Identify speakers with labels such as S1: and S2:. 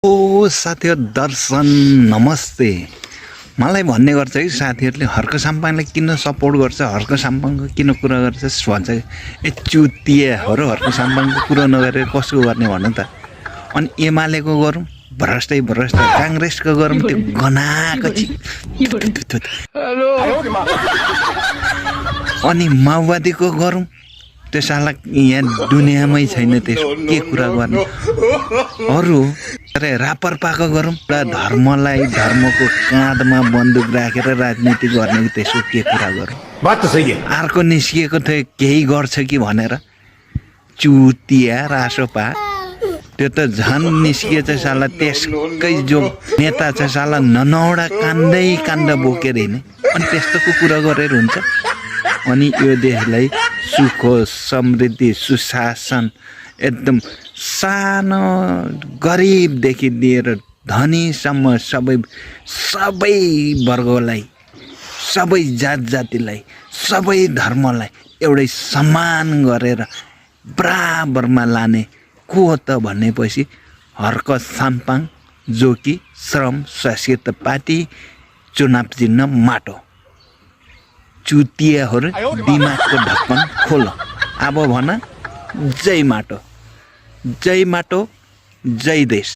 S1: ओ साथीहरु दर्शन नमस्ते। मलाई भन्ने गर्छ है साथीहरुले हर्क साम्पाङलाई किन सपोर्ट गर्छ, हर्क साम्पाङको किन कुरा गर्छ भन्छ। ए चुतियाहरु हर्क साम्पाङको कुरा नगरेर कसको गर्ने भन्नु त। अनि एमालेको गरौँ भ्रष्टै भ्रष्ट, कांग्रेसको गरौँ त्यो गनाको अनि माओवादीको गरौँ त्यो साला यहाँ दुनियाँमै छैन त्यसको के कुरा गर्ने। अरु अरे रापरपाको गरौँ धर्मलाई धर्मको काँधमा बन्दुक राखेर राजनीति गर्ने त्यसको के कुरा गरौँ।
S2: बात त सही है।
S1: अर्को निस्किएको थियो केही गर्छ कि भनेर चुतिया रासोपा त्यो त झन् निस्किएछ साला। त्यसकै जो नेता छ साला ननौडा कान्दै काण्ड बोकेर हिँड्ने अनि त्यस्तोको कुरा गरेर हुन्छ। अनि यो देशलाई सुख समृद्धि सुशासन एकदम सानो गरिबदेखि लिएर धनीसम्म सबै वर्गलाई, सबै जात जातिलाई, सबै धर्मलाई एउटै सम्मान गरेर बराबरमा लाने को त भनेपछि हर्क साम्पाङ, जो कि श्रम स्वास्थ्य पार्टी चुनाव चिन्ह माटो। चुतियाहरु दिमागको ढक्कन खोल। अब भन जय माटो, जय माटो, जय देश।